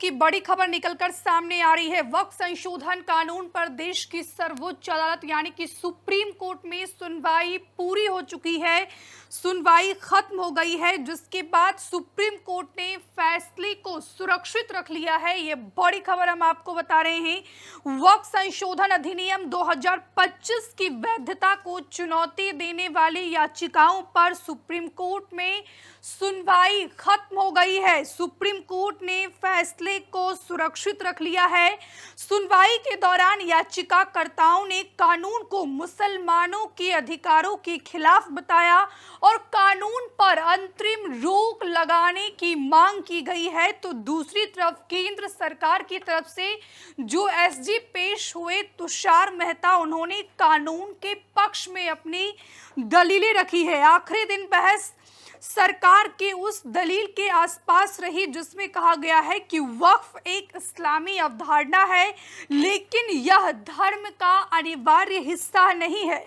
की बड़ी खबर निकलकर सामने आ रही है। वक्फ संशोधन कानून पर देश की सर्वोच्च अदालत यानी कि सुप्रीम कोर्ट में सुनवाई पूरी हो चुकी है, सुनवाई खत्म हो गई है, जिसके बाद सुप्रीम कोर्ट ने फैसले को सुरक्षित रख लिया है। ये बड़ी खबर हम आपको बता रहे हैं। वक्फ संशोधन अधिनियम 2025 की वैधता को चुनौती देने वाली याचिकाओं पर सुप्रीम कोर्ट में सुनवाई खत्म हो गई है। सुप्रीम कोर्ट ने फैसले को सुरक्षित रख लिया है। सुनवाई के दौरान याचिकाकर्ताओं ने कानून को मुसलमानों के अधिकारों के खिलाफ बताया और कानून पर अंतरिम रोक लगाने की मांग की गई है। तो दूसरी तरफ केंद्र सरकार की तरफ से जो एसजी पेश हुए तुषार मेहता, उन्होंने कानून के पक्ष में अपनी दलीलें रखी है। आखिरी दिन बहस सरकार के उस दलील के आसपास रही जिसमें कहा गया है कि वक्फ एक इस्लामी अवधारणा है, लेकिन यह धर्म का अनिवार्य हिस्सा नहीं है,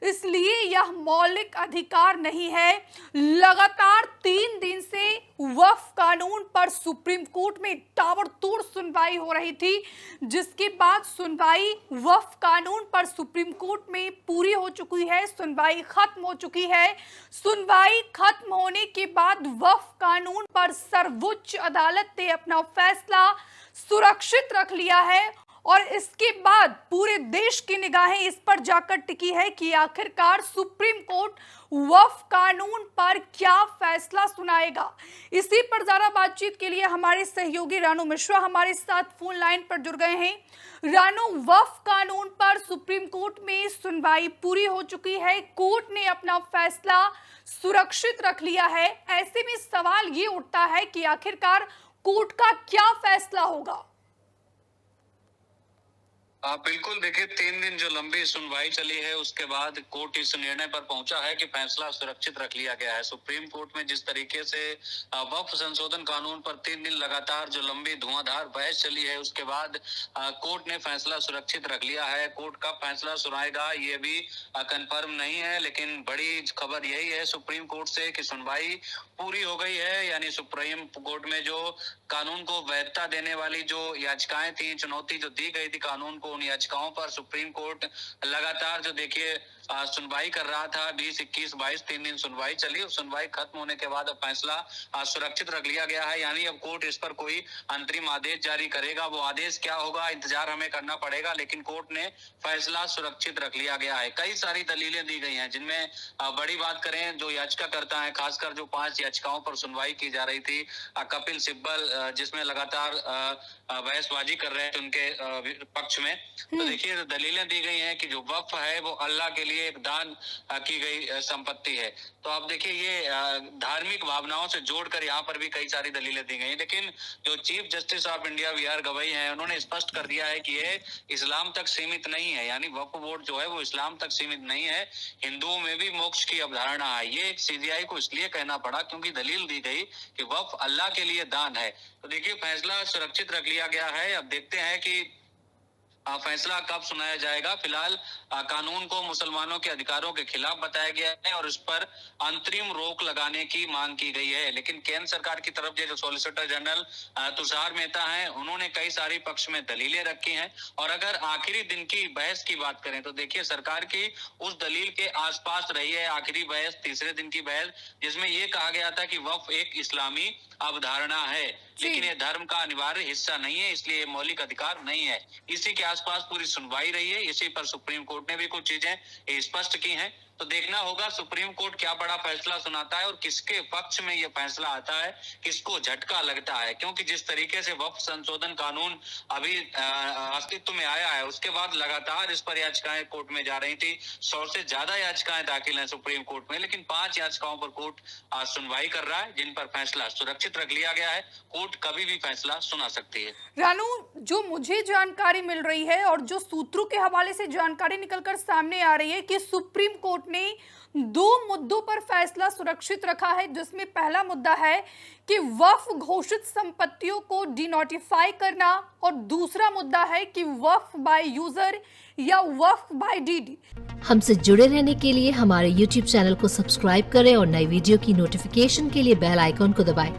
इसलिए यह मौलिक अधिकार नहीं है। लगातार 3 दिन से वक्फ कानून पर सुप्रीम कोर्ट में ताबड़तोड़ सुनवाई हो रही थी, जिसके बाद सुनवाई वक्फ कानून पर सुप्रीम कोर्ट में पूरी हो चुकी है। सुनवाई खत्म हो चुकी है। सुनवाई खत्म होने के बाद वक्फ कानून पर सर्वोच्च अदालत ने अपना फैसला सुरक्षित रख लिया है और इसके बाद पूरे देश की निगाहें इस पर जाकर टिकी है कि आखिरकार सुप्रीम कोर्ट वक्फ कानून पर क्या फैसला सुनाएगा। इसी पर ज्यादा बातचीत के लिए हमारे सहयोगी रानू मिश्रा हमारे साथ फोन लाइन पर जुड़ गए हैं। रानू, वक्फ कानून पर सुप्रीम कोर्ट में सुनवाई पूरी हो चुकी है, कोर्ट ने अपना फैसला सुरक्षित रख लिया है। ऐसे में सवाल ये उठता है कि आखिरकार कोर्ट का क्या फैसला होगा। बिल्कुल, देखिए 3 दिन जो लंबी सुनवाई चली है उसके बाद कोर्ट इस निर्णय पर पहुंचा है कि फैसला सुरक्षित रख लिया गया है। सुप्रीम कोर्ट में जिस तरीके से वक्फ संशोधन कानून पर 3 दिन लगातार जो लंबी धुआंधार बहस चली है उसके बाद कोर्ट ने फैसला सुरक्षित रख लिया है। कोर्ट का फैसला सुनाएगा ये भी कंफर्म नहीं है, लेकिन बड़ी खबर यही है सुप्रीम कोर्ट से कि सुनवाई पूरी हो गई है। यानी सुप्रीम कोर्ट में जो कानून को वैधता देने वाली जो याचिकाएं थी, चुनौती जो दी गई थी कानून को, उन याचिकाओं पर सुप्रीम कोर्ट लगातार जो देखिए सुनवाई कर रहा था। 20, 21, 22 3 दिन सुनवाई चली और सुनवाई खत्म होने के बाद अब फैसला सुरक्षित रख लिया गया है। यानी अब कोर्ट इस पर कोई अंतरिम आदेश जारी करेगा। वो आदेश क्या होगा इंतजार हमें करना पड़ेगा, लेकिन कोर्ट ने फैसला सुरक्षित रख लिया गया है। कई सारी दलीलें दी गई हैं, जिनमें बड़ी बात करें जो याचिकाकर्ता है, खासकर जो 5 याचिकाओं पर सुनवाई की जा रही थी, कपिल सिब्बल जिसमें लगातार बहसबाजी कर रहे थे उनके पक्ष में, तो देखिए दलीलें दी गई हैं कि जो वक्फ है वो अल्लाह के लिए एक दान की गई संपत्ति है। तो आप देखिए ये धार्मिक भावनाओं से जोड़कर यहाँ पर भी कई सारी दलीलें दी गई। लेकिन जो chief justice of India VR. Gavai हैं, उन्होंने स्पष्ट कर दिया है कि ये इस्लाम तक सीमित नहीं है। यानी वक्फ बोर्ड जो है वो इस्लाम तक सीमित नहीं है, हिंदुओं में भी मोक्ष की अवधारणा है। ये सीबीआई को इसलिए कहना पड़ा क्योंकि दलील दी गई कि वक्फ अल्लाह के लिए दान है। तो देखिए फैसला सुरक्षित रख लिया गया है। अब देखते हैं कि फैसला कब सुनाया जाएगा। फिलहाल कानून को मुसलमानों के अधिकारों के खिलाफ बताया गया है और इस पर अंतरिम रोक लगाने की मांग की गई है। लेकिन केंद्र सरकार की तरफ से जो सॉलिसिटर जनरल तुषार मेहता हैं, उन्होंने कई सारी पक्ष में दलीलें रखी हैं। और अगर आखिरी दिन की बहस की बात करें तो देखिए सरकार की उस दलील के आसपास रही है आखिरी बहस, तीसरे दिन की बहस, जिसमें यह कहा गया था कि वक्फ एक इस्लामी अवधारणा है, लेकिन ये धर्म का अनिवार्य हिस्सा नहीं है, इसलिए मौलिक अधिकार नहीं है। इसी के आसपास पूरी सुनवाई रही है। इसी पर सुप्रीम कोर्ट ने भी कुछ चीजें स्पष्ट की हैं। तो देखना होगा सुप्रीम कोर्ट क्या बड़ा फैसला सुनाता है और किसके पक्ष में यह फैसला आता है, किसको झटका लगता है। क्योंकि जिस तरीके से वक्फ संशोधन कानून अभी अस्तित्व में आया है, उसके बाद लगातार इस पर याचिकाएं कोर्ट में जा रही थी। 100 से ज्यादा याचिकाएं दाखिल हैं सुप्रीम कोर्ट में, लेकिन 5 याचिकाओं पर कोर्ट सुनवाई कर रहा है, जिन पर फैसला सुरक्षित रख लिया गया है। कोर्ट कभी भी फैसला सुना सकती है। रानू, जो मुझे जानकारी मिल रही है और जो सूत्रों के हवाले से जानकारी निकलकर सामने आ रही है कि सुप्रीम कोर्ट ने 2 मुद्दों पर फैसला सुरक्षित रखा है, जिसमें पहला मुद्दा है कि वक्फ घोषित संपत्तियों को डिनोटिफाई करना और दूसरा मुद्दा है कि वक्फ बाय यूजर या वक्फ बाय डीड। हमसे जुड़े रहने के लिए हमारे YouTube चैनल को सब्सक्राइब करें और नई वीडियो की नोटिफिकेशन के लिए बेल आइकॉन को दबाएं।